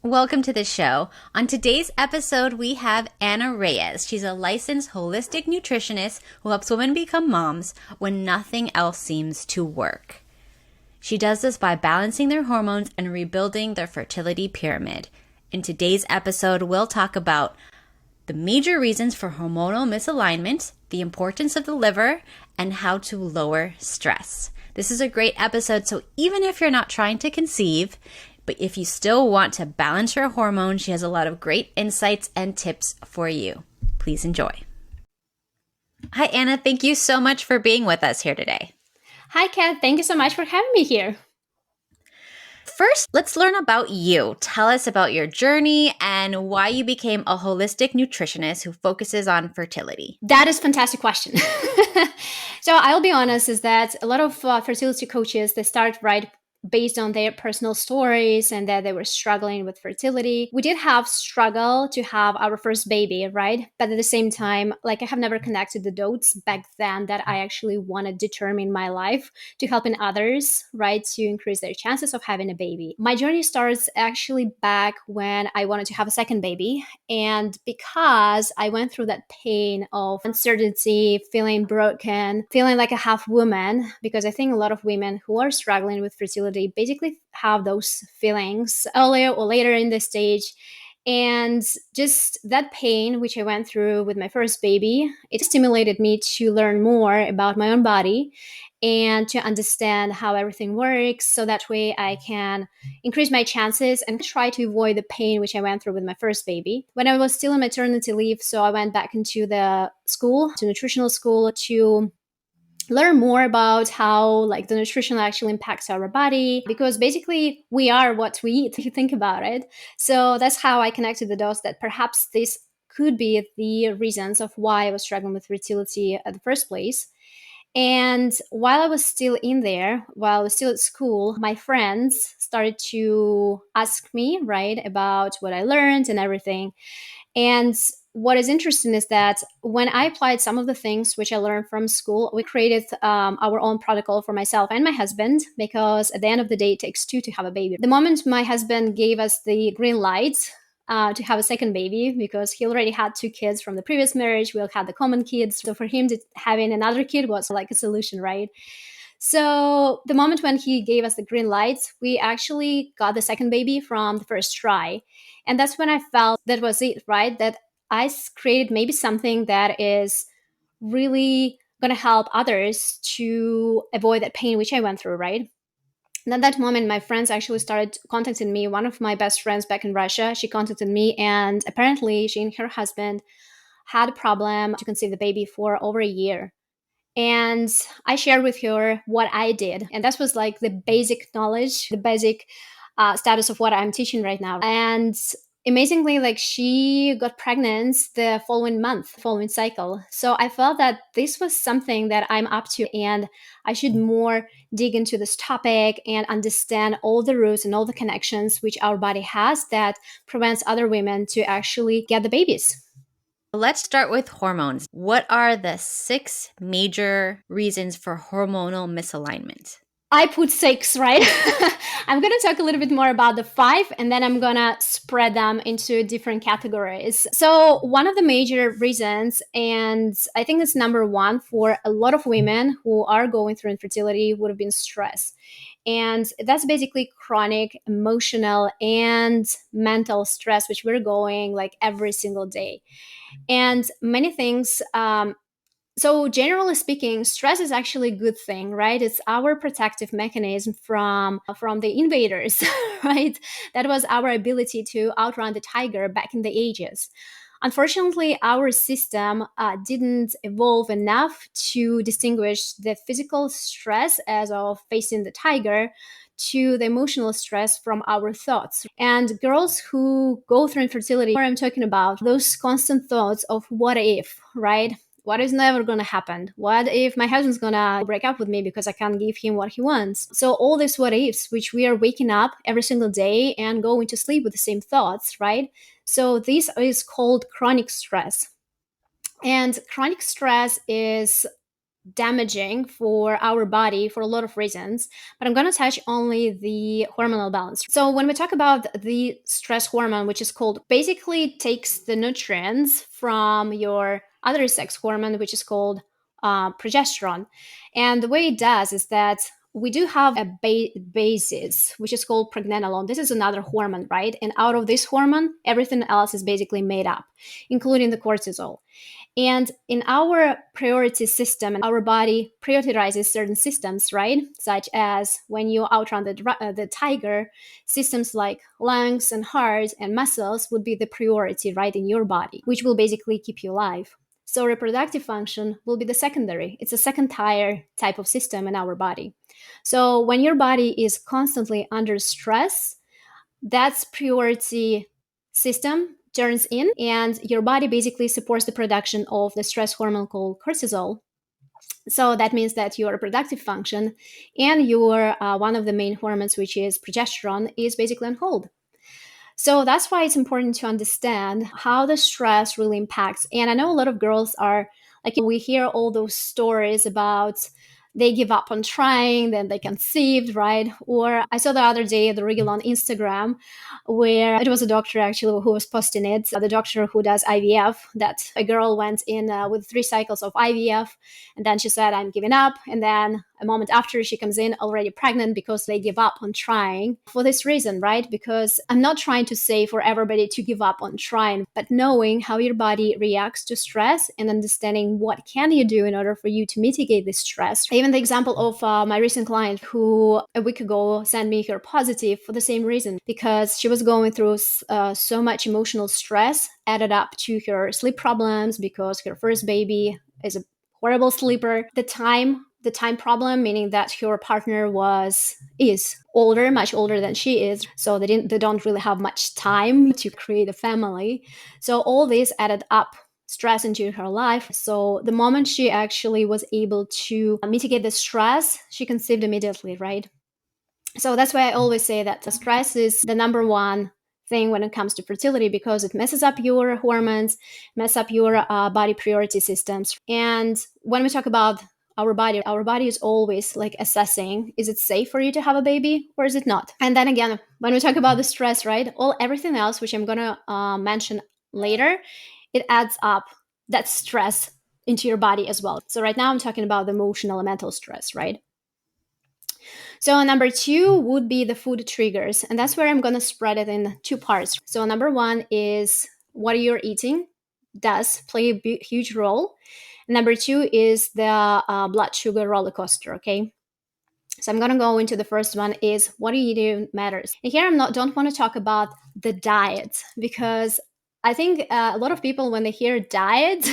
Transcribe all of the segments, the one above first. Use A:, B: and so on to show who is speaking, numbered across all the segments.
A: Welcome to the show. On today's episode, we have Anna Reyes. She's a licensed holistic nutritionist who helps women become moms when nothing else seems to work. She does this by balancing their hormones and rebuilding their fertility pyramid. In today's episode, we'll talk about the major reasons for hormonal misalignment, the importance of the liver, and how to lower stress. This is a great episode, so even if you're not trying to conceive, but if you still want to balance your hormones, she has a lot of great insights and tips for you. Please enjoy. Hi, Anna. Thank you so much for being with us here today.
B: Hi, Kat. Thank you so much for having me here.
A: First, let's learn about you. Tell us about your journey and why you became a holistic nutritionist who focuses on fertility.
B: That is a fantastic question. So I'll be honest, is that a lot of fertility coaches, they start right based on their personal stories and that they were struggling with fertility. We did have struggle to have our first baby, right? But at the same time, like I have never connected the dots back then that I actually want to determine my life to helping others, right? To increase their chances of having a baby. My journey starts actually back when I wanted to have a second baby. And because I went through that pain of uncertainty, feeling broken, feeling like a half woman, because I think a lot of women who are struggling with fertility basically have those feelings earlier or later in the stage. And just that pain, which I went through with my first baby, it stimulated me to learn more about my own body and to understand how everything works. So that way I can increase my chances and try to avoid the pain which I went through with my first baby. When I was still on maternity leave, so I went back into the school, to nutritional school, to learn more about how like the nutrition actually impacts our body, because basically we are what we eat if you think about it. So that's how I connected the dots that perhaps this could be the reasons of why I was struggling with fertility at the first place. And while I was still in there, while I was still at school, my friends started to ask me, right, about what I learned and everything. And what is interesting is that when I applied some of the things which I learned from school, we created our own protocol for myself and my husband, because at the end of the day, it takes two to have a baby. The moment my husband gave us the green light to have a second baby, because he already had two kids from the previous marriage, we all had the common kids. So for him, having another kid was like a solution, right? So the moment when he gave us the green light, we actually got the second baby from the first try. And that's when I felt that was it, right? That created maybe something that is really going to help others to avoid that pain which I went through, right? And at that moment, my friends actually started contacting me. One of my best friends back in Russia, she contacted me, and apparently she and her husband had a problem to conceive the baby for over a year. And I shared with her what I did. And that was like the basic knowledge, the basic status of what I'm teaching right now. And amazingly, like she got pregnant the following month, following cycle. So I felt that this was something that I'm up to, and I should more dig into this topic and understand all the roots and all the connections which our body has that prevents other women to actually get the babies.
A: Let's start with hormones. What are the 6 major reasons for hormonal misalignment?
B: I put 6, right? I'm going to talk a little bit more about the 5, and then I'm going to spread them into different categories. So, one of the major reasons, and I think it's number one for a lot of women who are going through infertility, would have been stress. And that's basically chronic emotional and mental stress, which we're going like every single day. And many things so generally speaking, stress is actually a good thing, right? It's our protective mechanism from the invaders, right? That was our ability to outrun the tiger back in the ages. Unfortunately, our system didn't evolve enough to distinguish the physical stress as of facing the tiger to the emotional stress from our thoughts. And girls who go through infertility, what I'm talking about, those constant thoughts of what if, right? What is never going to happen? What if my husband's going to break up with me because I can't give him what he wants? So all these what ifs, which we are waking up every single day and going to sleep with the same thoughts, right? So this is called chronic stress. And chronic stress is damaging for our body for a lot of reasons, but I'm going to touch only the hormonal balance. So when we talk about the stress hormone, which is called, basically takes the nutrients from your other sex hormone, which is called progesterone. And the way it does is that we do have a basis, which is called pregnenolone. This is another hormone, right? And out of this hormone, everything else is basically made up, including the cortisol. And in our priority system, our body prioritizes certain systems, right? Such as when you outrun the tiger, systems like lungs and heart and muscles would be the priority, right, in your body, which will basically keep you alive. So reproductive function will be the secondary. It's a second tier type of system in our body. So when your body is constantly under stress, that's priority system turns in, and your body basically supports the production of the stress hormone called cortisol. So that means that your reproductive function and your one of the main hormones, which is progesterone, is basically on hold. So that's why it's important to understand how the stress really impacts. And I know a lot of girls are like, we hear all those stories about they give up on trying, then they conceived, right? Or I saw the other day the reel on Instagram where it was a doctor actually who was posting it, the doctor who does IVF, that a girl went in with 3 cycles of IVF, and then she said, I'm giving up. And then a moment after, she comes in already pregnant because they give up on trying for this reason, right? Because I'm not trying to say for everybody to give up on trying, but knowing how your body reacts to stress and understanding what can you do in order for you to mitigate this stress. Even the example of my recent client who a week ago sent me her positive for the same reason, because she was going through so much emotional stress added up to her sleep problems because her first baby is a horrible sleeper. The time problem, meaning that her partner is older, much older than she is, so they don't really have much time to create a family. So all this added up stress into her life. So the moment she actually was able to mitigate the stress, she conceived immediately, right? So that's why I always say that the stress is the number one thing when it comes to fertility, because it messes up your hormones, mess up your body priority systems. And when we talk about our body is always like assessing, is it safe for you to have a baby or is it not? And then again, when we talk about the stress, right, everything else, which I'm gonna mention later, it adds up that stress into your body as well. So right now I'm talking about the emotional and mental stress, right? So number 2 would be the food triggers, and that's where I'm going to spread it in 2 parts. So number 1 is what you're eating does play a huge role. Number 2 is the blood sugar roller coaster, okay? So I'm going to go into the first one, is what you eat matters. And here don't want to talk about the diet, because I think a lot of people, when they hear diet,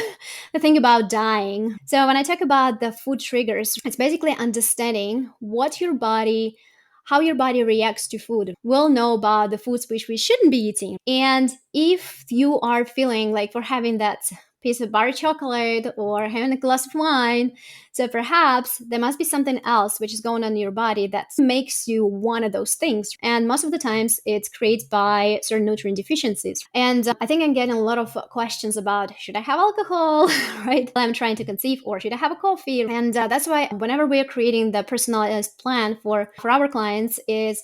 B: they think about dying. So when I talk about the food triggers, it's basically understanding how your body reacts to food. We'll know about the foods which we shouldn't be eating. And if you are feeling like for having that piece of bar chocolate or having a glass of wine, so perhaps there must be something else which is going on in your body that makes you one of those things. And most of the times it's created by certain nutrient deficiencies. And I think I'm getting a lot of questions about, should I have alcohol, right? I'm trying to conceive, or should I have a coffee? And that's why whenever we're creating the personalized plan for our clients, is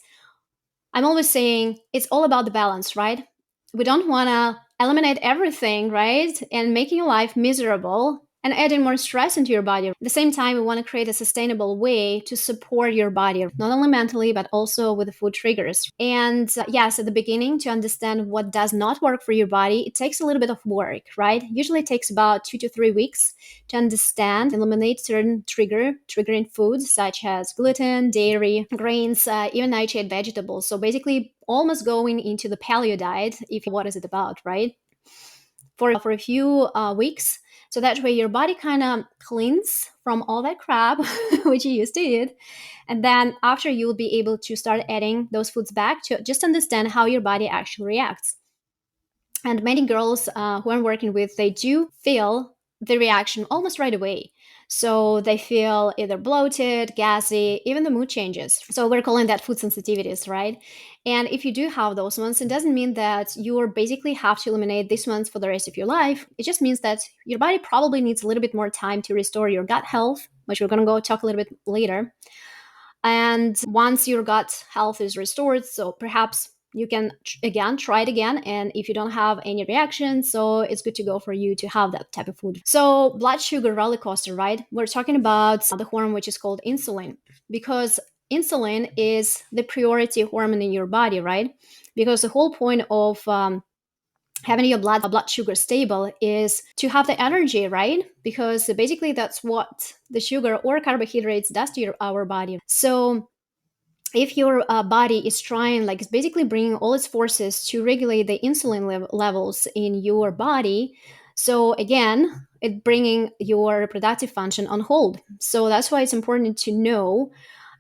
B: I'm always saying it's all about the balance, right? We don't want to eliminate everything, right? And making your life miserable and adding more stress into your body. At the same time, we want to create a sustainable way to support your body, not only mentally, but also with the food triggers. And yes, at the beginning, to understand what does not work for your body, it takes a little bit of work, right? Usually it takes about 2 to 3 weeks to understand, eliminate certain triggering foods such as gluten, dairy, grains, even nightshade vegetables. So basically almost going into the paleo diet, if what is it about, right? For a few weeks. So that way your body kind of cleans from all that crap which you used to eat. And then after, you'll be able to start adding those foods back to just understand how your body actually reacts. And many girls who I'm working with, they do feel the reaction almost right away. So they feel either bloated, gassy, even the mood changes. So we're calling that food sensitivities, right? And if you do have those ones, it doesn't mean that you basically have to eliminate these ones for the rest of your life. It just means that your body probably needs a little bit more time to restore your gut health, which we're going to go talk a little bit later. And once your gut health is restored, so perhaps you can again try it again, and if you don't have any reaction, so it's good to go for you to have that type of food. So blood sugar roller coaster, right? We're talking about the hormone which is called insulin, because insulin is the priority hormone in your body, right? Because the whole point of having your blood sugar stable is to have the energy, right? Because basically that's what the sugar or carbohydrates does to our body. So if your body is trying, like, it's basically bringing all its forces to regulate the insulin levels in your body, so again, it bringing your reproductive function on hold. So that's why it's important to know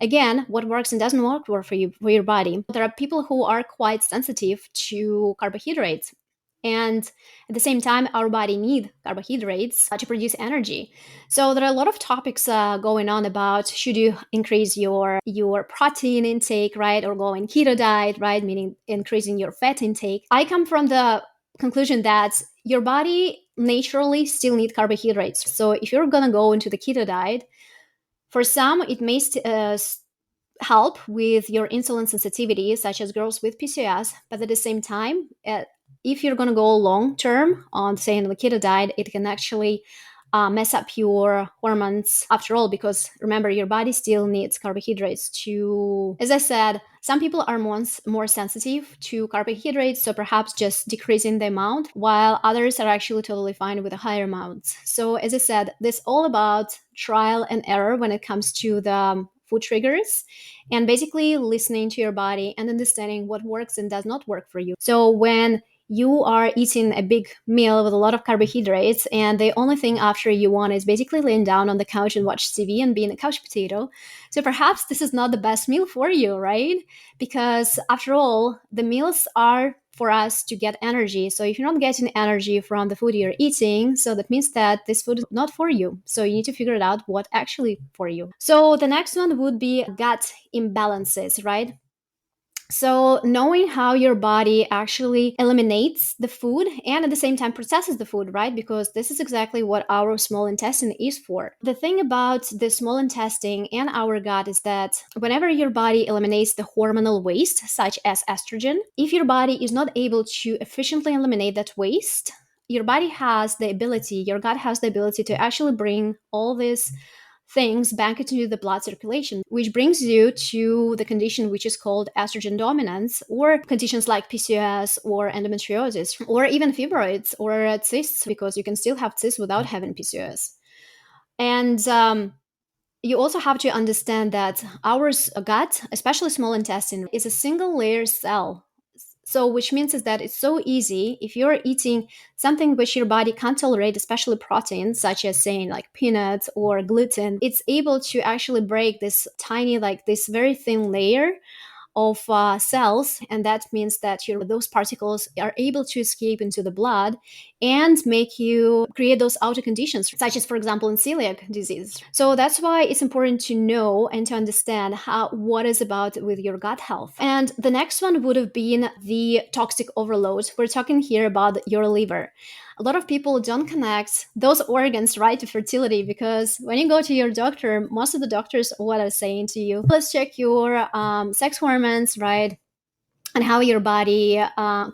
B: again what works and doesn't work for you, for your body. There are people who are quite sensitive to carbohydrates, and at the same time our body need carbohydrates to produce energy. So there are a lot of topics going on about should you increase your protein intake, right, or go in keto diet, right, meaning increasing your fat intake. I come from the conclusion that your body naturally still need carbohydrates. So if you're gonna go into the keto diet, for some it may help with your insulin sensitivity, such as girls with PCOS. But at the same time, if you're going to go long term on, say, on the keto diet, it can actually mess up your hormones after all, because remember, your body still needs carbohydrates to, as I said, some people are more sensitive to carbohydrates, so perhaps just decreasing the amount, while others are actually totally fine with a higher amount. So as I said, this is all about trial and error when it comes to the food triggers, and basically listening to your body and understanding what works and does not work for you. So when you are eating a big meal with a lot of carbohydrates, and the only thing after you want is basically laying down on the couch and watch TV and being a couch potato, so perhaps this is not the best meal for you, right? Because after all, the meals are for us to get energy. So if you're not getting energy from the food you're eating, so that means that this food is not for you. So you need to figure it out what actually for you. So the next one would be gut imbalances, right? So knowing how your body actually eliminates the food and at the same time processes the food, right? Because this is exactly what our small intestine is for. The thing about the small intestine and our gut is that whenever your body eliminates the hormonal waste, such as estrogen, if your body is not able to efficiently eliminate that waste, your gut has the ability to actually bring all this things back into the blood circulation, which brings you to the condition which is called estrogen dominance, or conditions like PCOS or endometriosis, or even fibroids or cysts, because you can still have cysts without having PCOS. And you also have to understand that our gut, especially small intestine, is a single layer cell. So, which means is that it's so easy if you're eating something which your body can't tolerate, especially proteins, such as saying like peanuts or gluten, it's able to actually break this tiny, like this very thin layer of cells, and that means that those particles are able to escape into the blood and make you create those outer conditions, such as, for example, in celiac disease. So that's why it's important to know and to understand what is about with your gut health. And the next one would have been the toxic overload. We're talking here about your liver. A lot of people don't connect those organs, right, to fertility, because when you go to your doctor, most of the doctors, what are saying to you, let's check your sex hormones, right, and how your body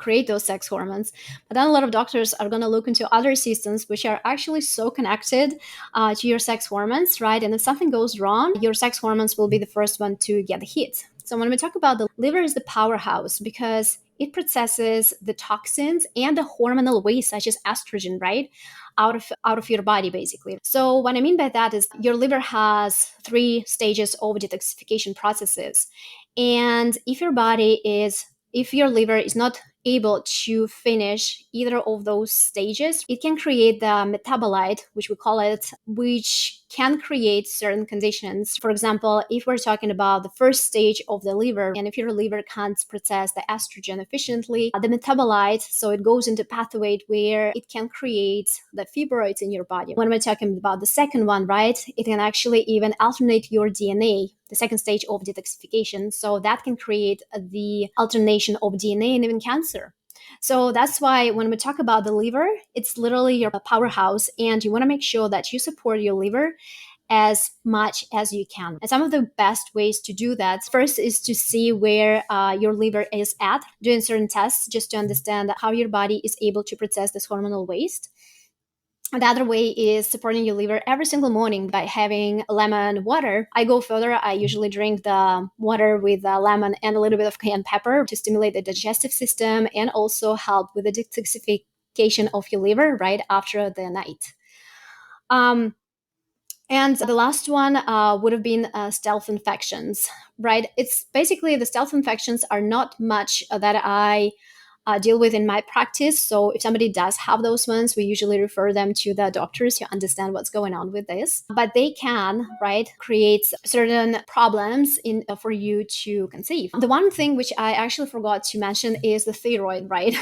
B: create those sex hormones. But then a lot of doctors are going to look into other systems which are actually so connected to your sex hormones, right? And if something goes wrong, your sex hormones will be the first one to get hit. So when we talk about the liver is the powerhouse, because it processes the toxins and the hormonal waste, such as estrogen, right, out of your body, basically. So what I mean by that is your liver has 3 stages of detoxification processes. And if your body is if your liver is not able to finish either of those stages, it can create the metabolite, which we call it, which can create certain conditions. For example, if we're talking about the first stage of the liver, and if your liver can't process the estrogen efficiently, the metabolite, so it goes into pathway where it can create the fibroids in your body. When we're talking about the second one, right, it can actually even alternate your DNA, the second stage of detoxification. So that can create the alternation of DNA and even cancer. So that's why when we talk about the liver, it's literally your powerhouse, and you want to make sure that you support your liver as much as you can. And some of the best ways to do that, first, is to see where your liver is at, doing certain tests just to understand how your body is able to process this hormonal waste. The other way is supporting your liver every single morning by having lemon water. I go further. I usually drink the water with lemon and a little bit of cayenne pepper to stimulate the digestive system and also help with the detoxification of your liver right after the night. And the last one would have been stealth infections, right? It's basically the stealth infections are not much that I deal with in my practice. So if somebody does have those ones, we usually refer them to the doctors who understand what's going on with this. But they can, right, create certain problems for you to conceive. The one thing which I actually forgot to mention is the thyroid, right?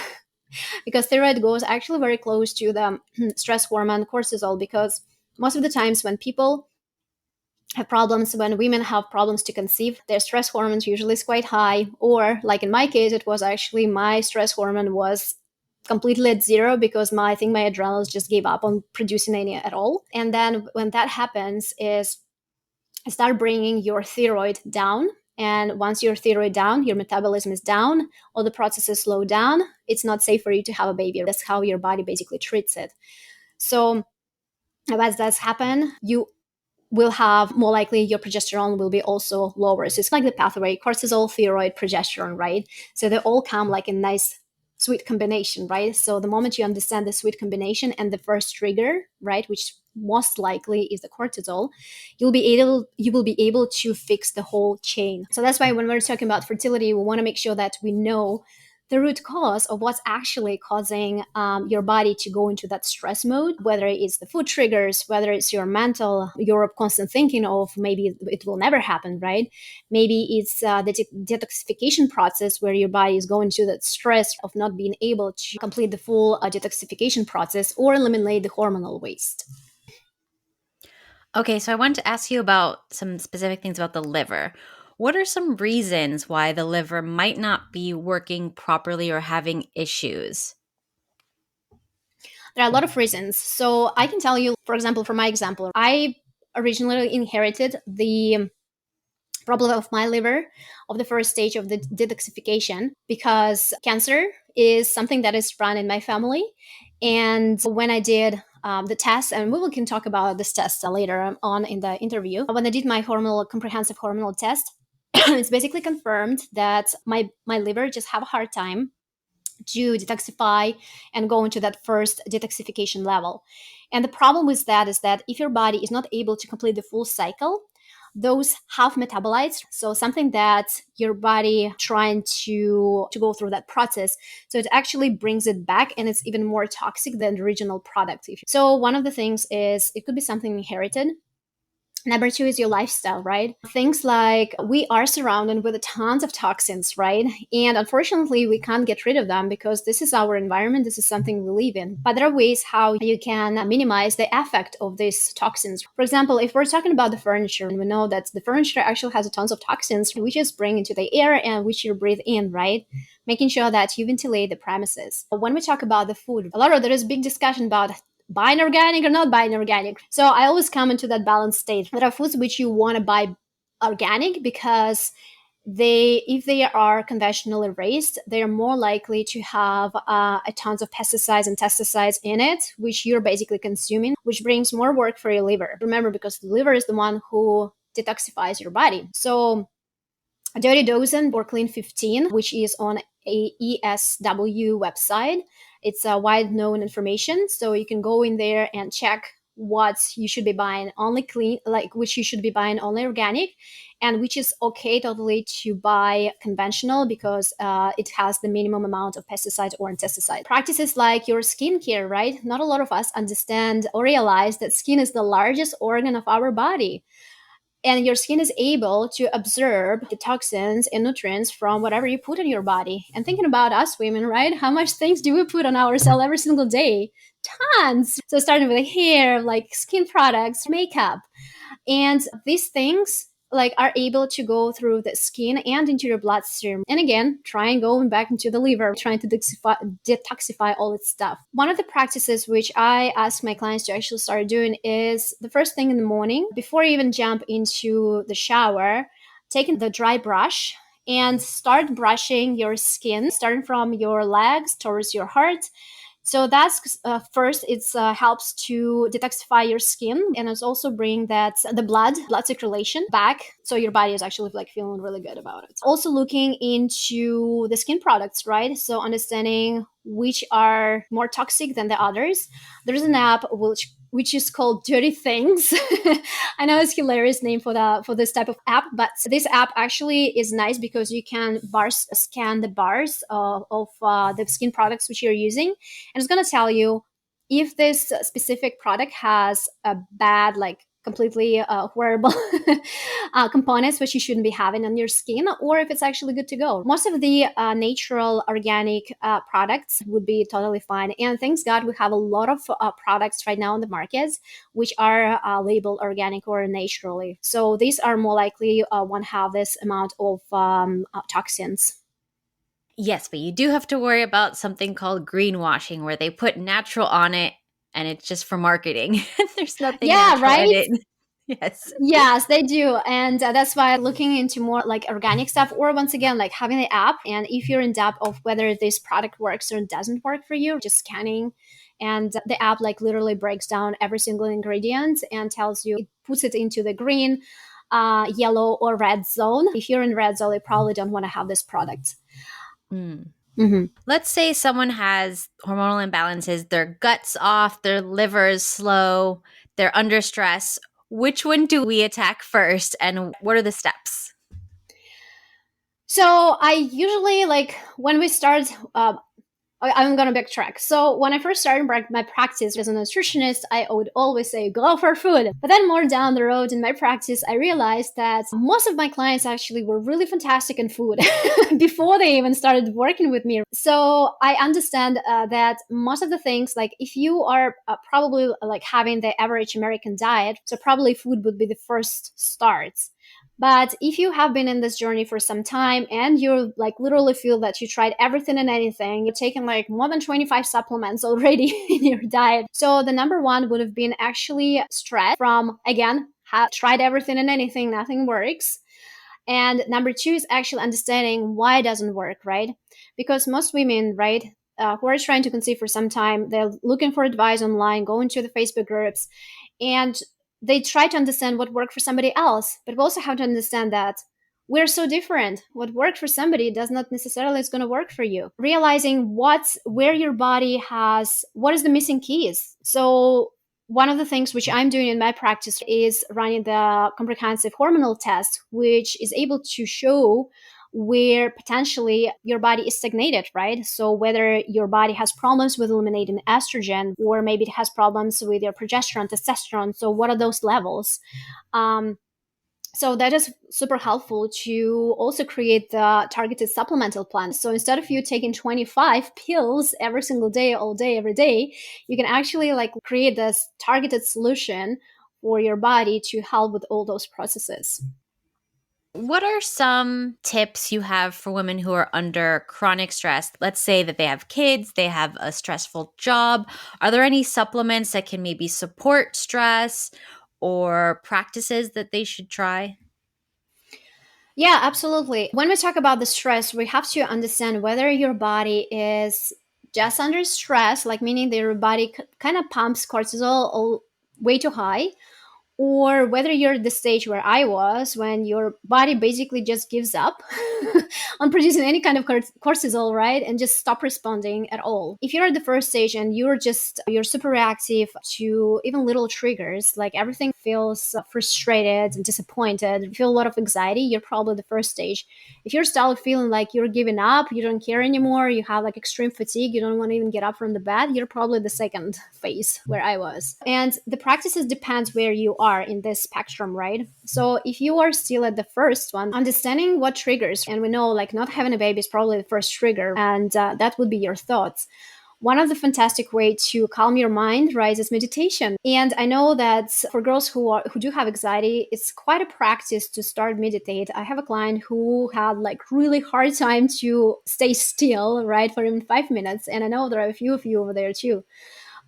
B: Because thyroid goes actually very close to the stress hormone cortisol, because most of the times when people have problems, when women have problems to conceive, their stress hormones usually is quite high. Or like in my case, it was actually my stress hormone was completely at zero because I think my adrenals just gave up on producing any at all. And then when that happens is start bringing your thyroid down. And once your thyroid down, your metabolism is down, all the processes slow down. It's not safe for you to have a baby. That's how your body basically treats it. So as that happen, you will have more likely your progesterone will be also lower. So it's like the pathway, cortisol, thyroid, progesterone, right? So they all come like a nice sweet combination, right? So the moment you understand the sweet combination and the first trigger, right, which most likely is the cortisol, you will be able to fix the whole chain. So that's why when we're talking about fertility, we want to make sure that we know the root cause of what's actually causing your body to go into that stress mode, whether it's the food triggers, whether it's your mental, your constant thinking of maybe it will never happen, right? Maybe it's the detoxification process where your body is going to that stress of not being able to complete the full detoxification process or eliminate the hormonal waste.
A: Okay, so I wanted to ask you about some specific things about the liver. What are some reasons why the liver might not be working properly or having issues?
B: There are a lot of reasons. So I can tell you, for example, for my example, I originally inherited the problem of my liver of the first stage of the detoxification because cancer is something that is run in my family. And when I did the test, and we can talk about this test later on in the interview, when I did my comprehensive hormonal test, it's basically confirmed that my liver just have a hard time to detoxify and go into that first detoxification level. And the problem with that is that if your body is not able to complete the full cycle, those half metabolites, so something that your body trying to go through that process, so it actually brings it back and it's even more toxic than the original product. So one of the things is it could be something inherited. Number two is your lifestyle, right? Things like we are surrounded with tons of toxins, right? And unfortunately, we can't get rid of them because this is our environment. This is something we live in. But there are ways how you can minimize the effect of these toxins. For example, if we're talking about the furniture, and we know that the furniture actually has tons of toxins, we just bring into the air and which you breathe in, right? Making sure that you ventilate the premises. When we talk about the food, there is big discussion about buying organic or not buying organic. So I always come into that balanced state. There are foods which you want to buy organic because if they are conventionally raised, they are more likely to have a tons of pesticides and pesticides in it, which you're basically consuming, which brings more work for your liver. Remember, because the liver is the one who detoxifies your body. So Dirty Dozen or Clean 15, which is on a ESW website. It's a wide known information. So you can go in there and check what you should be buying only clean, like which you should be buying only organic, and which is okay totally to buy conventional because it has the minimum amount of pesticide or insecticide. Practices like your skincare, right? Not a lot of us understand or realize that skin is the largest organ of our body, and your skin is able to absorb the toxins and nutrients from whatever you put in your body. And thinking about us women, right? How much things do we put on ourselves every single day? Tons. So starting with the hair, like skin products, makeup, and these things like are able to go through the skin and into your bloodstream, and again trying going back into the liver, trying to detoxify all its stuff. One of the practices which I ask my clients to actually start doing is the first thing in the morning before you even jump into the shower, taking the dry brush and start brushing your skin, starting from your legs towards your heart. So that's first, it's helps to detoxify your skin, and it's also bring that the blood circulation back, so your body is actually like feeling really good about it. Also looking into the skin products, right? So understanding which are more toxic than the others. There's an app which is called Dirty Things. I know it's a hilarious name for this type of app, but this app actually is nice because you can scan the bars of the skin products which you're using, and it's going to tell you if this specific product has a bad, like completely horrible components which you shouldn't be having on your skin, or if it's actually good to go. Most of the natural organic products would be totally fine, and thanks God we have a lot of products right now on the markets which are labeled organic or naturally, so these are more likely won't have this amount of toxins.
A: Yes, but you do have to worry about something called greenwashing, where they put natural on it and it's just for marketing. There's nothing
B: Yeah,
A: natural in
B: right.
A: it. Yes.
B: Yes, they do. And that's why looking into more like organic stuff, or once again, like having the app. And if you're in doubt of whether this product works or doesn't work for you, just scanning. And the app like literally breaks down every single ingredient and tells you, it puts it into the green, yellow, or red zone. If you're in red zone, you probably don't want to have this product.
A: Mm.
B: Mhm.
A: Let's say someone has hormonal imbalances, their gut's off, their liver's slow, they're under stress. Which one do we attack first, and what are the steps?
B: So I usually like when we start I'm gonna backtrack. So when I first started my practice as a nutritionist, I would always say go for food. But then more down the road in my practice, I realized that most of my clients actually were really fantastic in food before they even started working with me. So I understand that most of the things, like if you are probably like having the average American diet, so probably food would be the first start. But if you have been in this journey for some time and you like literally feel that you tried everything and anything, you've taken like more than 25 supplements already in your diet. So the number one would have been actually stress from, again, have tried everything and anything, nothing works. And number two is actually understanding why it doesn't work, right? Because most women, right, who are trying to conceive for some time, they're looking for advice online, going to the Facebook groups, and they try to understand what worked for somebody else. But we also have to understand that we're so different. What worked for somebody does not necessarily is going to work for you. Realizing where your body has, what is the missing keys. So one of the things which I'm doing in my practice is running the comprehensive hormonal test, which is able to show where potentially your body is stagnated, right? So whether your body has problems with eliminating estrogen, or maybe it has problems with your progesterone, testosterone. So what are those levels? So that is super helpful to also create the targeted supplemental plan. So instead of you taking 25 pills every single day, all day, every day, you can actually like create this targeted solution for your body to help with all those processes.
A: What are some tips you have for women who are under chronic stress? Let's say that they have kids, they have a stressful job. Are there any supplements that can maybe support stress or practices that they should try?
B: Yeah, absolutely. When we talk about the stress, we have to understand whether your body is just under stress, like meaning that your body kind of pumps cortisol way too high, or whether you're at the stage where I was, when your body basically just gives up on producing any kind of cortisol, right? And just stop responding at all. If you're at the first stage and you're super reactive to even little triggers, like everything feels frustrated and disappointed, you feel a lot of anxiety, you're probably the first stage. If you're still feeling like you're giving up, you don't care anymore, you have like extreme fatigue, you don't want to even get up from the bed, you're probably the second phase where I was. And the practices depends where you are in this spectrum, right? So if you are still at the first one, understanding what triggers, and we know like not having a baby is probably the first trigger, and that would be your thoughts. One of the fantastic way to calm your mind, right, is meditation. And I know that for girls who do have anxiety, it's quite a practice to start meditate. I have a client who had like really hard time to stay still, right, for even 5 minutes. And I know there are a few of you over there too.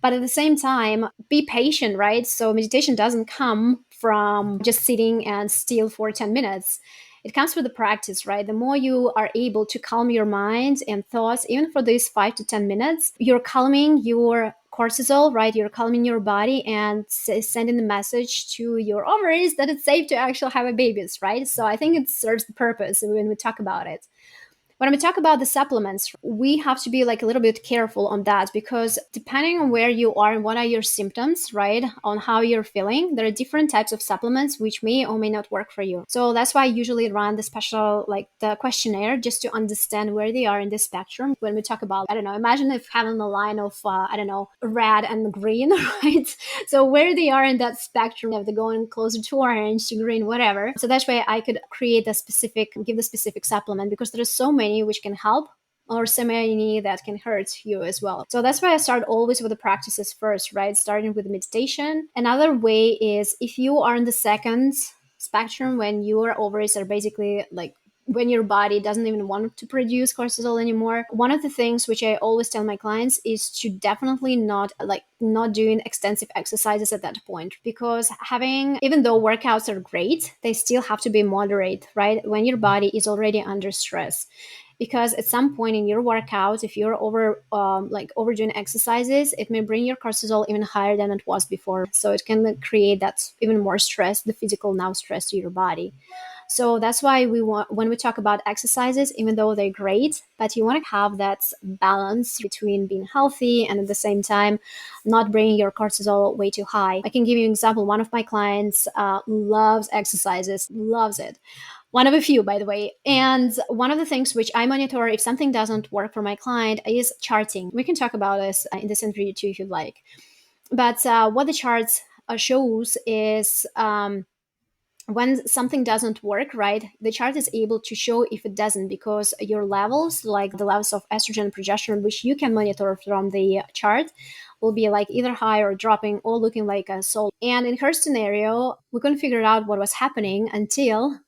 B: But at the same time, be patient, right? So meditation doesn't come from just sitting and still for 10 minutes. It comes with the practice, right? The more you are able to calm your mind and thoughts, even for these 5 to 10 minutes, you're calming your cortisol, right? You're calming your body and sending the message to your ovaries that it's safe to actually have a babies, right? So I think it serves the purpose when we talk about it. When we talk about the supplements, we have to be like a little bit careful on that, because depending on where you are and what are your symptoms, right, on how you're feeling, there are different types of supplements which may or may not work for you. So that's why I usually run the special, like the questionnaire, just to understand where they are in the spectrum. When we talk about, I don't know, imagine if having a line of, I don't know, red and green, right? So where they are in that spectrum, if they're going closer to orange, to green, whatever. So that's why I could give the specific supplement, because there are so many which can help, or so many that can hurt you as well. So that's why I start always with the practices first, right? Starting with meditation. Another way is if you are in the second spectrum, when your ovaries are basically like, when your body doesn't even want to produce cortisol anymore, one of the things which I always tell my clients is to definitely not doing extensive exercises at that point, because even though workouts are great, they still have to be moderate, right? When your body is already under stress. Because at some point in your workout, if you're overdoing exercises, it may bring your cortisol even higher than it was before. So it can create that even more stress, the physical now stress to your body. So that's why when we talk about exercises, even though they're great, but you want to have that balance between being healthy and at the same time not bringing your cortisol way too high. I can give you an example. One of my clients loves exercises, loves it. One of a few, by the way. And one of the things which I monitor if something doesn't work for my client is charting. We can talk about this in this interview too, if you'd like. But what the charts shows is when something doesn't work, right, the chart is able to show if it doesn't, because your levels, like the levels of estrogen and progesterone, which you can monitor from the chart, will be like either high or dropping or looking like a soul. And in her scenario, we couldn't figure out what was happening until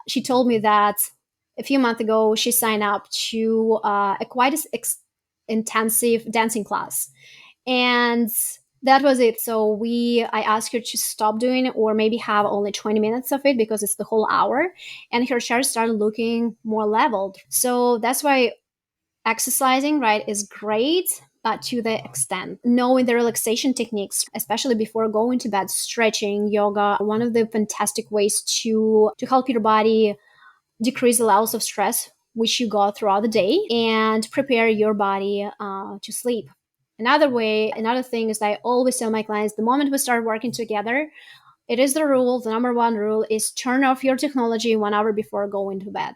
B: she told me that a few months ago she signed up to a quite intensive dancing class, and that was it. So I asked her to stop doing it, or maybe have only 20 minutes of it, because it's the whole hour, and her chart started looking more leveled. So that's why exercising, right, is great, but to the extent. Knowing the relaxation techniques, especially before going to bed, stretching, yoga, one of the fantastic ways to help your body decrease the levels of stress which you go throughout the day and prepare your body to sleep. Another thing is that I always tell my clients, the moment we start working together, it is the number one rule is turn off your technology 1 hour before going to bed.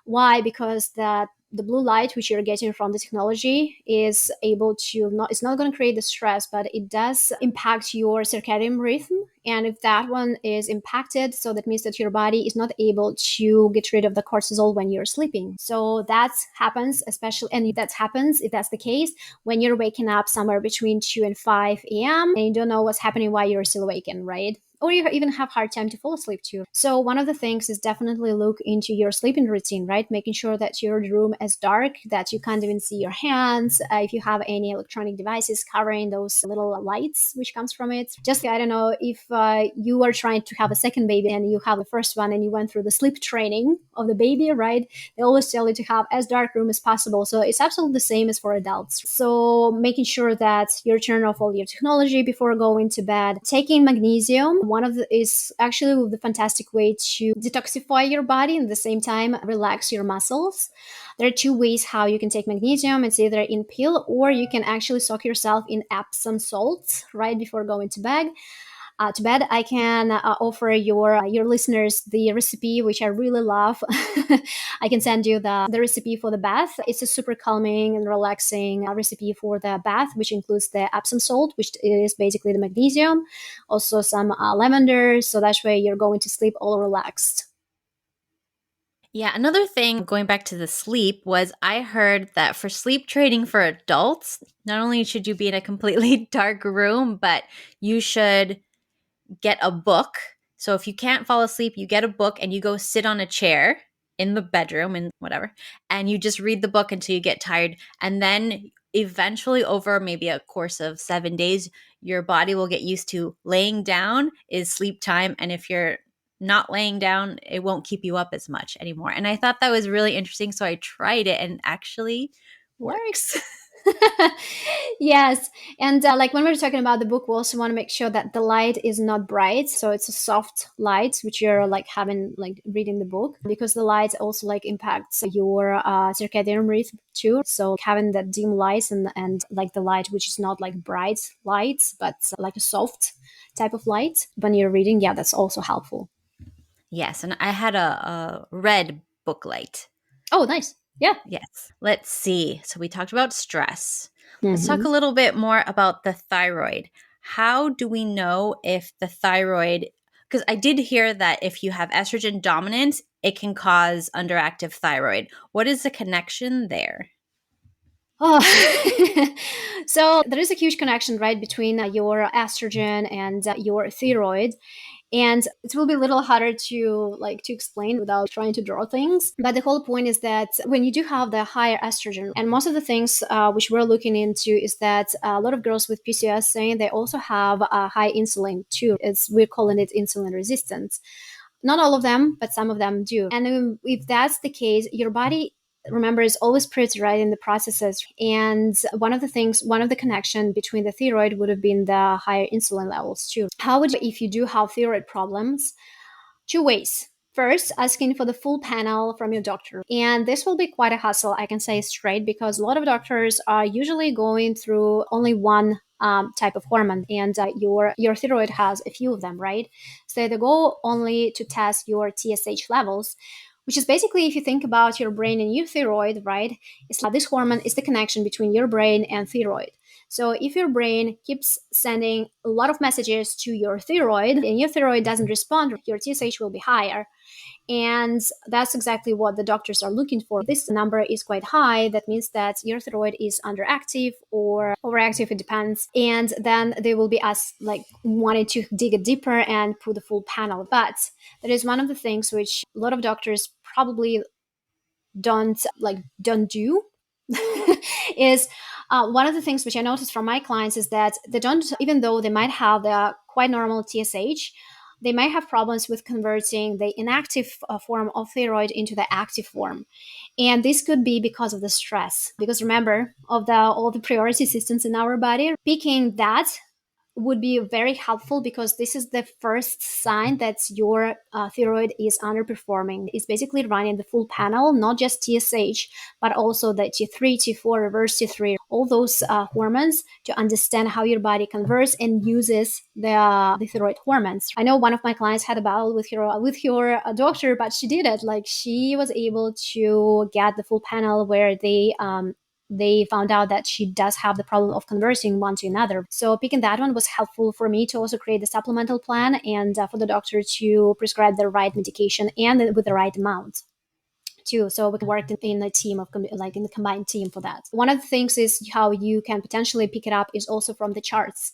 B: Why? Because the blue light which you're getting from the technology is able to it's not going to create the stress, but it does impact your circadian rhythm. And if that one is impacted, so that means that your body is not able to get rid of the cortisol when you're sleeping. So that happens, if that's the case, when you're waking up somewhere between 2 and 5 a.m. and you don't know what's happening while you're still awakened, right? Or you even have hard time to fall asleep too. So one of the things is definitely look into your sleeping routine, right? Making sure that your room is dark, that you can't even see your hands. If you have any electronic devices covering those little lights which comes from it. Just, I don't know, if you are trying to have a second baby and you have the first one and you went through the sleep training of the baby, right? They always tell you to have as dark room as possible. So it's absolutely the same as for adults. So making sure that you're turning off all your technology before going to bed. Taking magnesium one of the is actually the fantastic way to detoxify your body and at the same time relax your muscles. There are two ways how you can take magnesium. It's either in pill, or you can actually soak yourself in Epsom salts right before going to bed. I can offer your listeners the recipe, which I really love. I can send you the recipe for the bath. It's a super calming and relaxing recipe for the bath, which includes the Epsom salt, which is basically the magnesium, also some lavender. So that way you're going to sleep all relaxed.
A: Yeah, another thing going back to the sleep was I heard that for sleep training for adults, not only should you be in a completely dark room, but you should get a book. So if you can't fall asleep, you get a book and you go sit on a chair in the bedroom and whatever, and you just read the book until you get tired. And then eventually, over maybe a course of 7 days, your body will get used to laying down is sleep time. And if you're not laying down, it won't keep you up as much anymore. And I thought that was really interesting. So I tried it and it actually works.
B: Yes. And like when we're talking about the book, we also want to make sure that the light is not bright. So it's a soft light, which you're like having, like reading the book, because the light also like impacts your circadian rhythm too. So having that dim light and like the light, which is not like bright lights, but like a soft type of light when you're reading, yeah, that's also helpful.
A: Yes. And I had a red book light.
B: Oh, nice. Yeah.
A: Yes. Let's see. So we talked about stress. Let's talk
B: Mhm.
A: a little bit more about the thyroid. How do we know if the thyroid, because I did hear that if you have estrogen dominance, it can cause underactive thyroid. What is the connection there?
B: Oh, so there is a huge connection, right, between your estrogen and your thyroid, and it will be a little harder to like to explain without trying to draw things. But the whole point is that when you do have the higher estrogen, and most of the things which we're looking into is that a lot of girls with PCOS saying they also have a high insulin too. It's we're calling it insulin resistance. Not all of them, but some of them do. And if that's the case, your body, remember, is always pretty right in the processes. And one of the connection between the thyroid would have been the higher insulin levels too. How would you, if you do have thyroid problems? Two ways. First, asking for the full panel from your doctor. And this will be quite a hassle, I can say straight, because a lot of doctors are usually going through only one type of hormone, and your thyroid has a few of them, right? So they go only to test your TSH levels, which is basically, if you think about your brain and your thyroid, right? It's like this hormone is the connection between your brain and thyroid. So if your brain keeps sending a lot of messages to your thyroid and your thyroid doesn't respond, your TSH will be higher. And that's exactly what the doctors are looking for. This number is quite high. That means that your thyroid is underactive or overactive, it depends. And then they will be asked, like, wanting to dig it deeper and put the full panel. But that is one of the things which a lot of doctors probably don't do. Is one of the things which I noticed from my clients is that they don't, even though they might have the quite normal TSH, they might have problems with converting the inactive form of thyroid into the active form. And this could be because of the stress. Because remember, of the all the priority systems in our body, picking that would be very helpful, because this is the first sign that your thyroid is underperforming. It's basically running the full panel, not just TSH, but also the T3, T4, reverse T3, all those hormones, to understand how your body converts and uses the thyroid hormones. I know one of my clients had a battle with your doctor, but she did it. Like, she was able to get the full panel where they found out that she does have the problem of conversing one to another. So picking that one was helpful for me to also create the supplemental plan, and for the doctor to prescribe the right medication and with the right amount too. So we worked in a team of like in the combined team for that. One of the things is how you can potentially pick it up is also from the charts.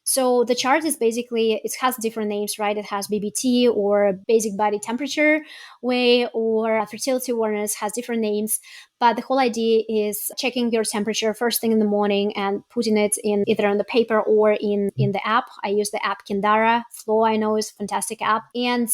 B: So the chart is basically, it has different names, right? It has BBT or basic body temperature way, or fertility awareness has different names. But the whole idea is checking your temperature first thing in the morning and putting it in either on the paper or in the app. I use the app Kindara. Flow, I know, is a fantastic app. And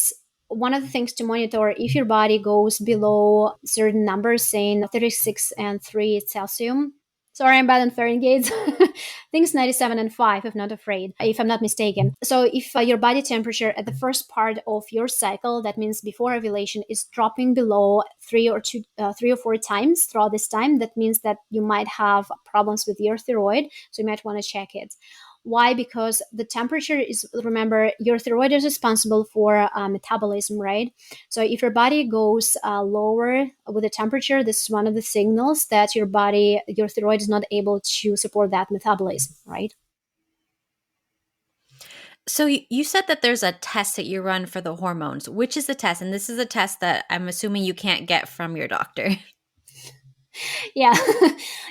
B: one of the things to monitor, if your body goes below certain numbers, saying 36 and 3 Celsius, Sorry, I'm bad in Fahrenheit. I think it's 97 and 5, if not afraid, if I'm not mistaken. So if your body temperature at the first part of your cycle, that means before ovulation, is dropping below 3 or 4 times throughout this time, that means that you might have problems with your thyroid. So you might want to check it. Why? Because the temperature is, remember, your thyroid is responsible for metabolism, right? So if your body goes lower with the temperature, this is one of the signals that your thyroid is not able to support that metabolism, right?
A: So you said that there's a test that you run for the hormones. Which is the test? And this is a test that I'm assuming you can't get from your doctor.
B: Yeah.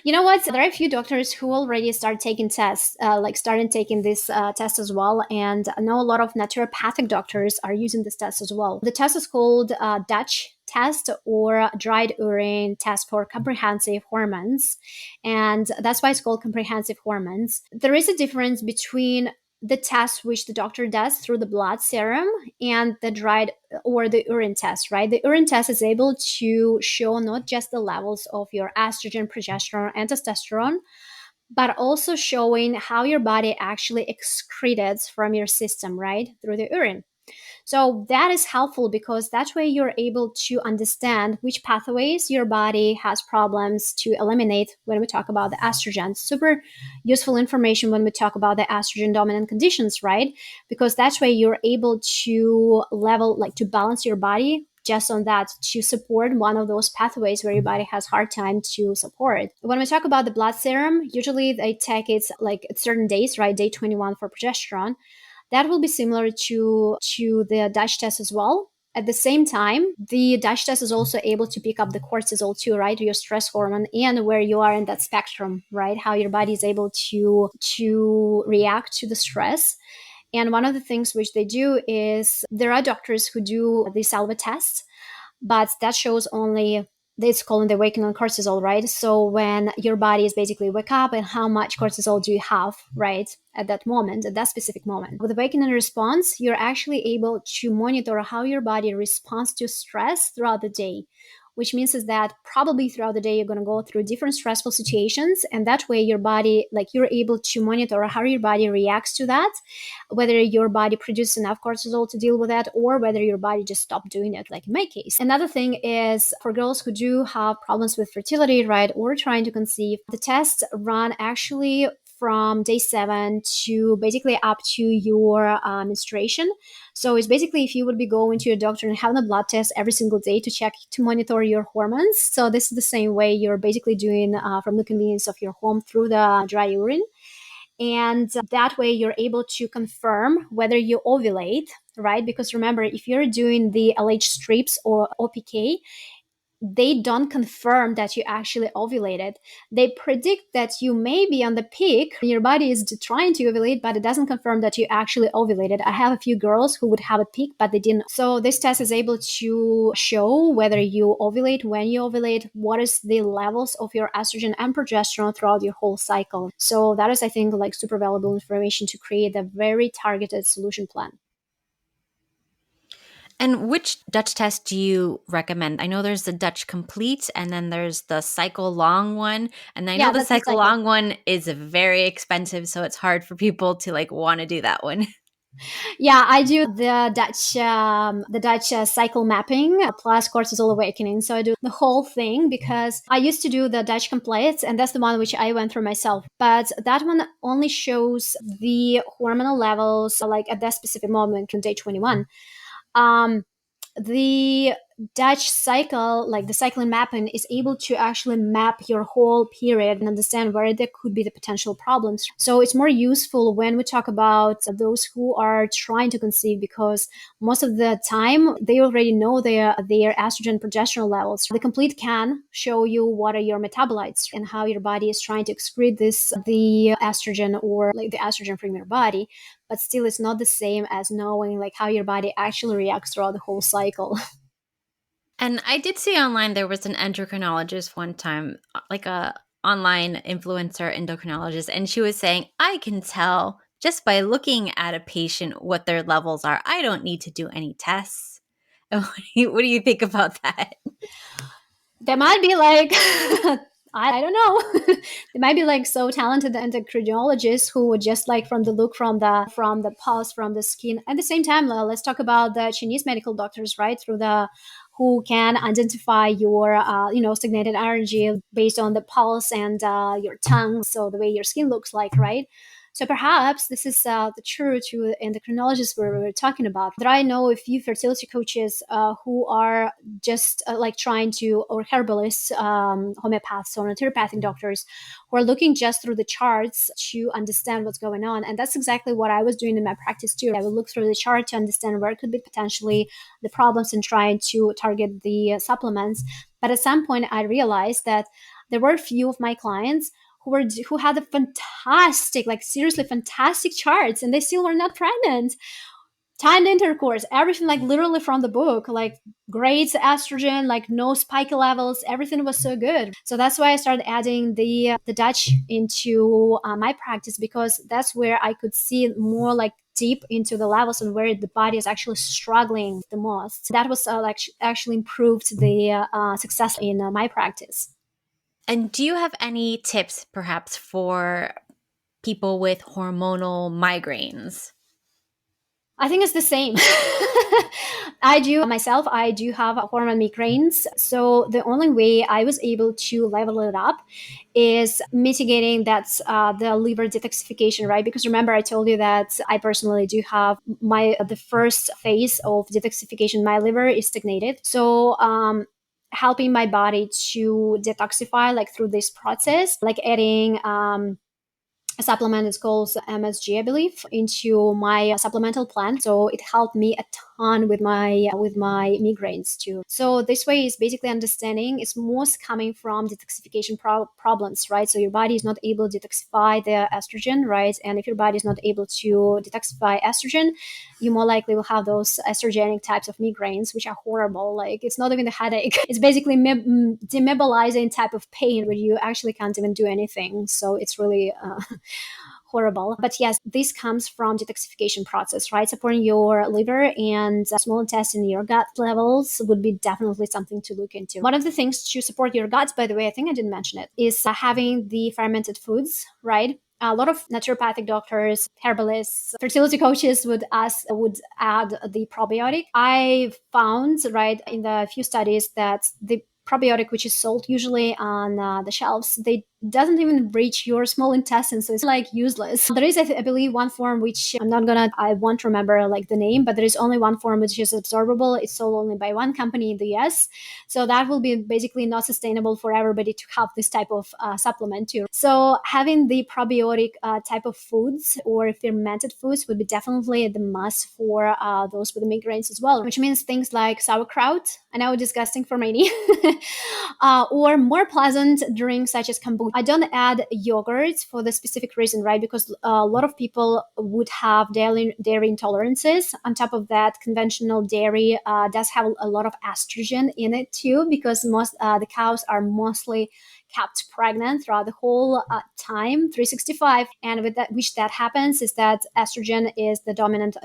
B: You know what? There are a few doctors who already start taking tests, like starting taking this test as well. And I know a lot of naturopathic doctors are using this test as well. The test is called Dutch test or dried urine test for comprehensive hormones. And that's why it's called comprehensive hormones. There is a difference between the test which the doctor does through the blood serum and the dried or the urine test, right? The urine test is able to show not just the levels of your estrogen, progesterone, and testosterone, but also showing how your body actually excreted from your system, right? Through the urine. So that is helpful because that way you're able to understand which pathways your body has problems to eliminate when we talk about the estrogen. Super useful information when we talk about the estrogen dominant conditions, right? Because that way you're able to to balance your body just on that to support one of those pathways where your body has hard time to support. When we talk about the blood serum, usually they take it like at certain days, right? Day 21 for progesterone. That will be similar to the Dutch test as well. At the same time, the Dutch test is also able to pick up the cortisol too, right? Your stress hormone and where you are in that spectrum, right? How your body is able to react to the stress. And one of the things which they do is there are doctors who do the salva test, but that shows only it's called the awakening cortisol, right? So when your body is basically wake up and how much cortisol do you have, right, at that moment, at that specific moment. With awakening response, you're actually able to monitor how your body responds to stress throughout the day, which means is that probably throughout the day you're going to go through different stressful situations, and that way your body, like you're able to monitor how your body reacts to that, whether your body produces enough cortisol to deal with that or whether your body just stopped doing it, like in my case. Another thing is for girls who do have problems with fertility, right, or trying to conceive, the tests run actually from day 7 to basically up to your menstruation. So it's basically if you would be going to your doctor and having a blood test every single day to check to monitor your hormones. So this is the same way you're basically doing from the convenience of your home through the dry urine. And that way you're able to confirm whether you ovulate, right? Because remember, if you're doing the LH strips or OPK, they don't confirm that you actually ovulated. They predict that you may be on the peak. Your body is trying to ovulate, but it doesn't confirm that you actually ovulated. I have a few girls who would have a peak, but they didn't. So this test is able to show whether you ovulate, when you ovulate, what is the levels of your estrogen and progesterone throughout your whole cycle. So that is, I think, like super valuable information to create a very targeted solution plan.
A: And which Dutch test do you recommend? I know there's the Dutch Complete and then there's the Cycle Long one. And I know
B: Yeah,
A: the
B: that's the
A: Cycle
B: cycle.
A: Long one is very expensive, so it's hard for people to like want to do that one.
B: Yeah, I do the Dutch cycle mapping plus cortisol awakening. So I do the whole thing because I used to do the Dutch complete, and that's the one which I went through myself. But that one only shows the hormonal levels like at that specific moment on day 21. Um, the Dutch cycle, like the cycling mapping, is able to actually map your whole period and understand where there could be the potential problems. So it's more useful when we talk about those who are trying to conceive because most of the time they already know their estrogen progesterone levels. The complete can show you what are your metabolites and how your body is trying to excrete the estrogen or like the estrogen from your body, but still it's not the same as knowing like how your body actually reacts throughout the whole cycle.
A: And I did see online there was an endocrinologist one time, like a online influencer endocrinologist, and she was saying, I can tell just by looking at a patient what their levels are. I don't need to do any tests. What do you think about that?
B: There might be like I don't know. They might be like so talented endocrinologists who would just like from the look, from the pulse, from the skin. At the same time, let's talk about the Chinese medical doctors, right? Through the who can identify your stagnated energy based on the pulse and your tongue, so the way your skin looks like, right? So perhaps this is the true to endocrinologists we're talking about. There I know a few fertility coaches who are just like trying to, or herbalists, homeopaths, or naturopathic doctors who are looking just through the charts to understand what's going on. And that's exactly what I was doing in my practice too. I would look through the chart to understand where could be potentially the problems and trying to target the supplements. But at some point, I realized that there were a few of my clients who had a fantastic, like seriously fantastic charts, and they still were not pregnant. Timed intercourse, everything like literally from the book, like great estrogen, like no spiky levels, everything was so good. So that's why I started adding the Dutch into my practice, because that's where I could see more like deep into the levels and where the body is actually struggling the most. That was like actually improved the success in my practice.
A: And do you have any tips perhaps for people with hormonal migraines?
B: I think it's the same. I do have hormone migraines. So the only way I was able to level it up is mitigating that's the liver detoxification, right? Because remember, I told you that I personally do have the first phase of detoxification. My liver is stagnated. So, helping my body to detoxify like through this process, like adding a supplement is called MSG, I believe, into my supplemental plan. So it helped me a ton with my migraines too. So this way is basically understanding it's most coming from detoxification problems, right? So your body is not able to detoxify the estrogen, right? And if your body is not able to detoxify estrogen, you more likely will have those estrogenic types of migraines, which are horrible. Like it's not even a headache. It's basically demobilizing type of pain where you actually can't even do anything. So it's really horrible. But yes, this comes from detoxification process, right? Supporting your liver and small intestine, your gut levels would be definitely something to look into. One of the things to support your guts, by the way, I think I didn't mention it, is having the fermented foods, right? A lot of naturopathic doctors, herbalists, fertility coaches would add the probiotic. I found, right, in the few studies that the probiotic, which is sold usually on the shelves, they doesn't even reach your small intestine, so it's like useless. There is, I believe, one form which I won't remember like the name, but there is only one form which is absorbable. It's sold only by one company in the US, so that will be basically not sustainable for everybody to have this type of supplement too. So having the probiotic type of foods or fermented foods would be definitely the must for those with migraines as well, which means things like sauerkraut. I know, disgusting for many. Or more pleasant drinks such as kombucha. I don't add yogurts for the specific reason, right? Because a lot of people would have dairy intolerances. On top of that, conventional dairy does have a lot of estrogen in it too, because most the cows are mostly kept pregnant throughout the whole time, 365. And with that, which that happens is that estrogen is the dominant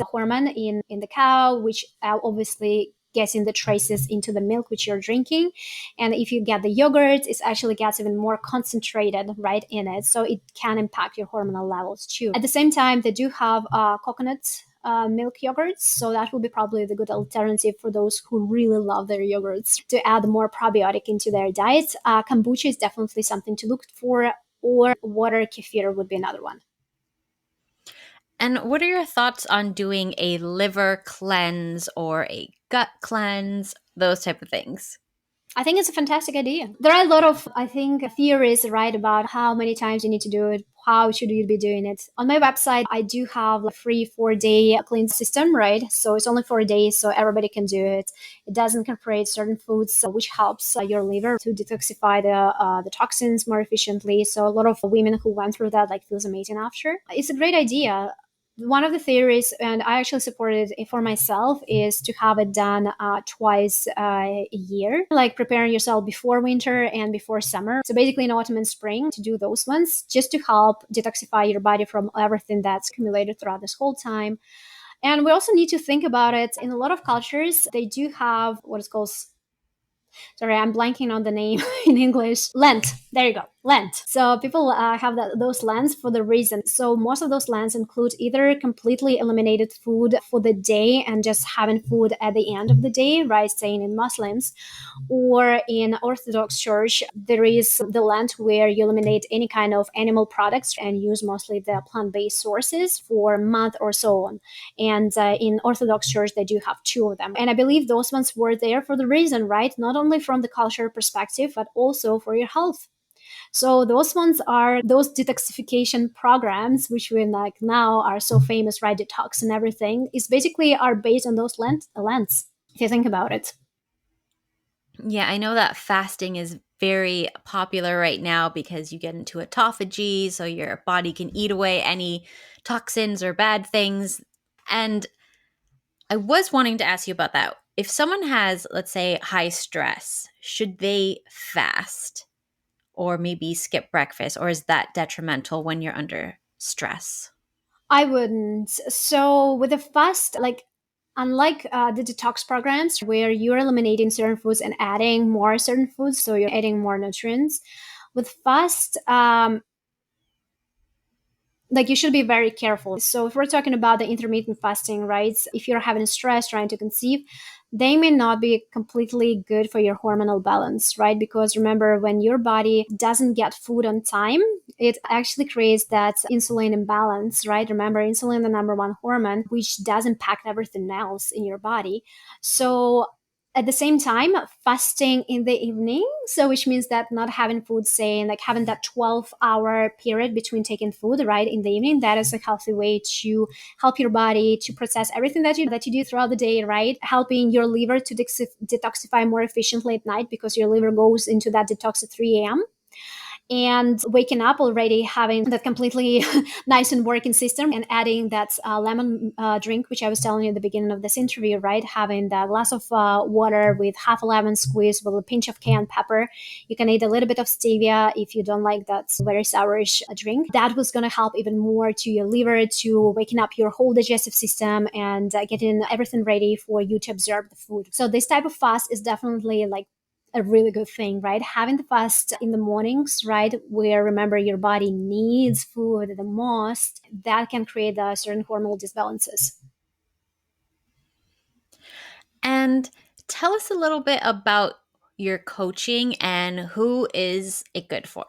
B: hormone in the cow, which obviously getting the traces into the milk which you're drinking. And if you get the yogurt, it actually gets even more concentrated right in it. So it can impact your hormonal levels too. At the same time, they do have coconut milk yogurts. So that will be probably the good alternative for those who really love their yogurts to add more probiotic into their diet. Kombucha is definitely something to look for, or water kefir would be another one.
A: And what are your thoughts on doing a liver cleanse or a gut cleanse, those type of things?
B: I think it's a fantastic idea. There are a lot of, I think, theories, right, about how many times you need to do it, how should you be doing it. On my website, I do have a free 4-day clean system, right? So it's only 4 days, so everybody can do it. It does incorporate certain foods, which helps your liver to detoxify the toxins more efficiently. So a lot of women who went through that like feels amazing after. It's a great idea. One of the theories, and I actually supported it for myself, is to have it done twice a year, like preparing yourself before winter and before summer. So basically in autumn and spring to do those ones, just to help detoxify your body from everything that's accumulated throughout this whole time. And we also need to think about it. In a lot of cultures, they do have what is called Sorry, I'm blanking on the name in English. Lent. There you go. Lent. So people have those Lents for the reason. So most of those Lents include either completely eliminated food for the day and just having food at the end of the day, right? Saying in Muslims, or in Orthodox Church, there is the Lent where you eliminate any kind of animal products and use mostly the plant-based sources for a month or so on. And in Orthodox Church, they do have two of them. And I believe those ones were there for the reason, right? Not only from the cultural perspective, but also for your health. So those ones are those detoxification programs, which we like now are so famous, right? Detox and everything is basically are based on those lens, if you think about it.
A: Yeah, I know that fasting is very popular right now because you get into autophagy, so your body can eat away any toxins or bad things. And I was wanting to ask you about that. If someone has, let's say, high stress, should they fast or maybe skip breakfast, or is that detrimental when you're under stress?
B: I wouldn't. So with a fast, like unlike the detox programs where you're eliminating certain foods and adding more certain foods, so you're adding more nutrients. With fast, like you should be very careful. So if we're talking about the intermittent fasting, right? If you're having stress trying to conceive, they may not be completely good for your hormonal balance, right? Because remember, when your body doesn't get food on time, it actually creates that insulin imbalance, right? Remember, insulin, the number one hormone, which does impact everything else in your body. So at the same time, fasting in the evening, so which means that not having food, saying like having that 12-hour period between taking food, right, in the evening, that is a healthy way to help your body to process everything that you do throughout the day, right? Helping your liver to detoxify more efficiently at night because your liver goes into that detox at 3 a.m. And waking up already having that completely nice and working system, and adding that lemon drink, which I was telling you at the beginning of this interview, right? Having that glass of water with half a lemon squeeze with a pinch of cayenne pepper. You can add a little bit of stevia if you don't like that very sourish drink. That was going to help even more to your liver, to waking up your whole digestive system and getting everything ready for you to absorb the food. So this type of fast is definitely like a really good thing, right? Having the fast in the mornings, right, where remember your body needs food the most, that can create certain hormonal disbalances.
A: And tell us a little bit about your coaching and who is it good for?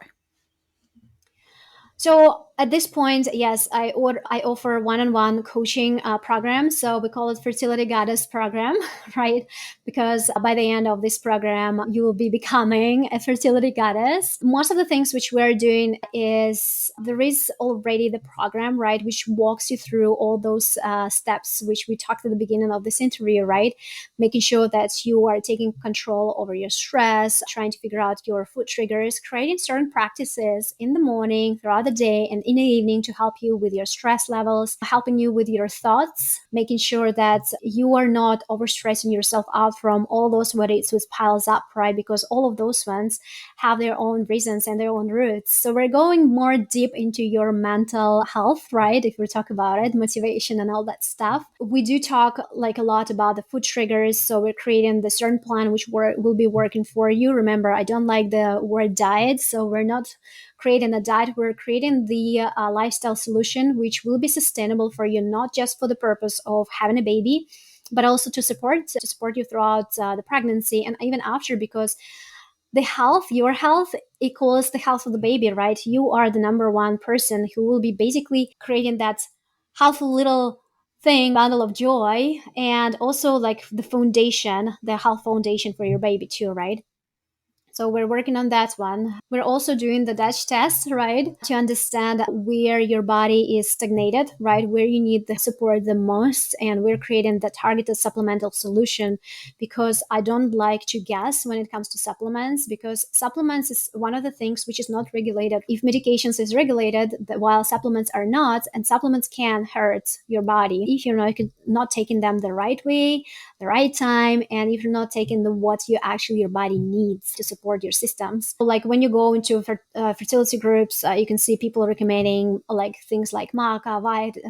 B: So at this point, yes, I offer one-on-one coaching program. So we call it Fertility Goddess program, right? Because by the end of this program, you will be becoming a fertility goddess. Most of the things which we're doing is there is already the program, right, which walks you through all those steps which we talked at the beginning of this interview, right? Making sure that you are taking control over your stress, trying to figure out your food triggers, creating certain practices in the morning, throughout the day, and in the evening to help you with your stress levels, helping you with your thoughts, making sure that you are not overstressing yourself out from all those worries which piles up, right? Because all of those ones have their own reasons and their own roots. So we're going more deep into your mental health, right? If we talk about it, motivation and all that stuff. We do talk like a lot about the food triggers. So we're creating the certain plan which will be working for you. Remember, I don't like the word diet. So we're not creating a diet, we're creating the lifestyle solution which will be sustainable for you, not just for the purpose of having a baby, but also to support you throughout the pregnancy and even after, because the health, your health equals the health of the baby, right? You are the number one person who will be basically creating that healthy little thing, bundle of joy, and also like the foundation, the health foundation for your baby too, right? So we're working on that one. We're also doing the Dutch test, right? To understand where your body is stagnated, right? Where you need the support the most. And we're creating the targeted supplemental solution, because I don't like to guess when it comes to supplements, because supplements is one of the things which is not regulated. If medications is regulated, while supplements are not, and supplements can hurt your body if you're not taking them the right way, the right time, and if you're not taking the what you actually your body needs to support support your systems. Like when you go into fertility groups, you can see people recommending like things like maca,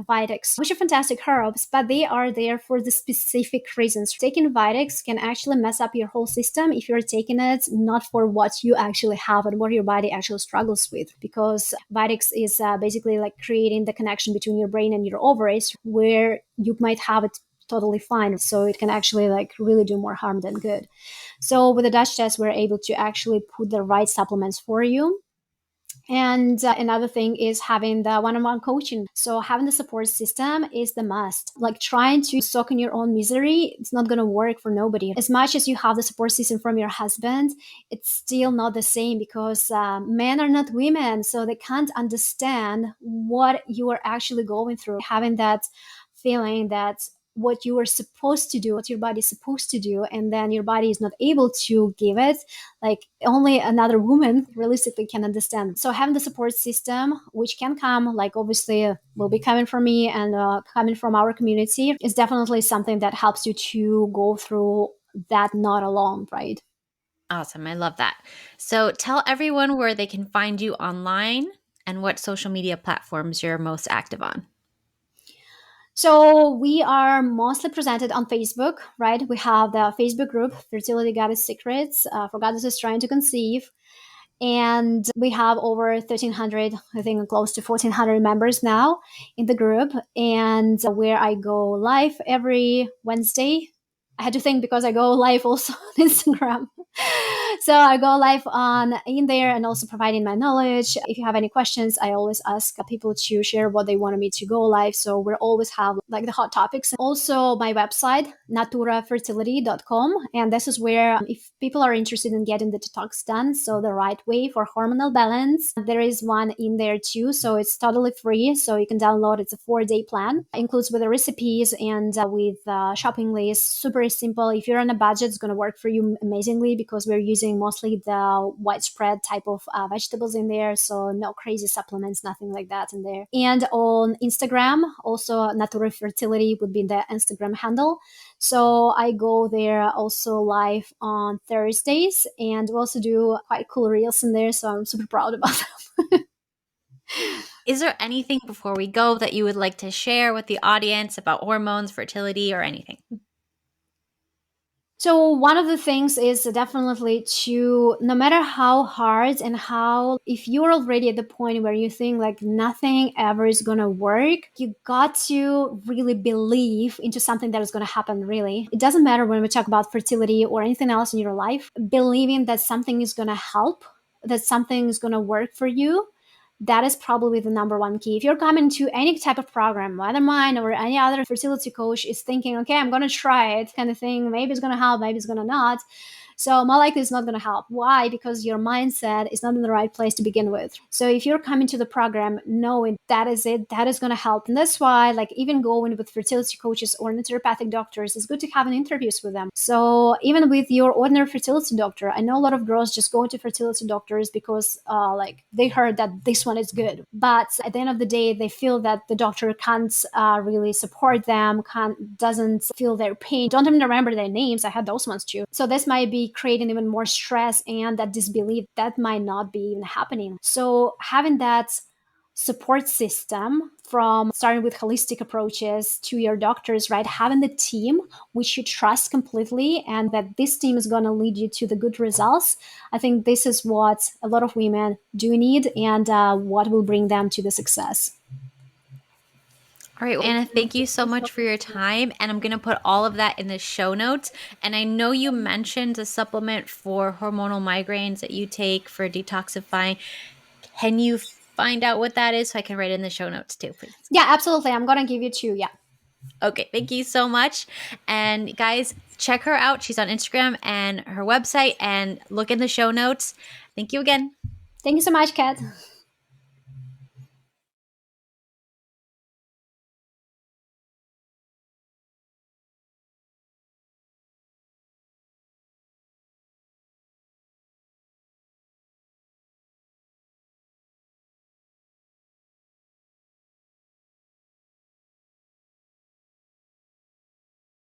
B: Vitex, which are fantastic herbs, but they are there for the specific reasons. Taking Vitex can actually mess up your whole system if you're taking it not for what you actually have and what your body actually struggles with, because Vitex is basically like creating the connection between your brain and your ovaries, where you might have it totally fine. So it can actually like really do more harm than good. So with the Dutch test, we're able to actually put the right supplements for you. And another thing is having the one-on-one coaching. So having the support system is the must. Like trying to soak in your own misery, it's not going to work for nobody. As much as you have the support system from your husband, it's still not the same, because men are not women. So they can't understand what you are actually going through. Having that feeling that what you are supposed to do, what your body is supposed to do, and then your body is not able to give it, like only another woman realistically can understand. So having the support system, which can come, like obviously will be coming from me and coming from our community, is definitely something that helps you to go through that not alone, right?
A: Awesome. I love that. So tell everyone where they can find you online and what social media platforms you're most active on.
B: So we are mostly presented on Facebook, right? We have the Facebook group, Fertility Goddess Secrets, for Goddesses Trying to Conceive. And we have over 1,300, I think close to 1,400 members now in the group. And where I go live every Wednesday. I had to think because I go live also on Instagram. So I go live on in there and also providing my knowledge. If you have any questions, I always ask people to share what they wanted me to go live. So we always have like the hot topics. Also my website, naturafertility.com. And this is where if people are interested in getting the detox done, so the right way for hormonal balance, there is one in there too. So it's totally free. So you can download. It's a 4-day plan. It includes with the recipes and with shopping lists. Super simple. If you're on a budget, it's going to work for you amazingly, because we're using mostly the widespread type of vegetables in there. So no crazy supplements, nothing like that in there. And on Instagram, also Natura Fertility would be the Instagram handle. So I go there also live on Thursdays, and we also do quite cool reels in there. So I'm super proud about them.
A: Is there anything before we go that you would like to share with the audience about hormones, fertility, or anything?
B: So one of the things is definitely to, no matter how hard and how, if you're already at the point where you think like nothing ever is going to work, you got to really believe into something that is going to happen, really. It doesn't matter when we talk about fertility or anything else in your life, believing that something is going to help, that something is going to work for you. That is probably the number one key. If you're coming to any type of program, whether mine or any other fertility coach is thinking, okay, I'm going to try it kind of thing. Maybe it's going to help, maybe it's going to not. So more likely it's not going to help. Why? Because your mindset is not in the right place to begin with. So if you're coming to the program knowing that is it, that is going to help. And that's why like even going with fertility coaches or naturopathic doctors, it's good to have an interviews with them. So even with your ordinary fertility doctor, I know a lot of girls just go to fertility doctors because like they heard that this one is good. But at the end of the day, they feel that the doctor can't really support them, doesn't feel their pain, don't even remember their names. I had those ones too. So this might be creating even more stress and that disbelief that might not be even happening. So having that support system from starting with holistic approaches to your doctors, right? Having the team which you trust completely and that this team is going to lead you to the good results. I think this is what a lot of women do need and what will bring them to the success.
A: All right, Anna, thank you so much for your time. And I'm going to put all of that in the show notes. And I know you mentioned a supplement for hormonal migraines that you take for detoxifying. Can you find out what that is so I can write it in the show notes too, please?
B: Yeah, absolutely. I'm going to give you two. Yeah.
A: Okay, thank you so much. And guys, check her out. She's on Instagram and her website, and look in the show notes. Thank you again.
B: Thank you so much, Kat.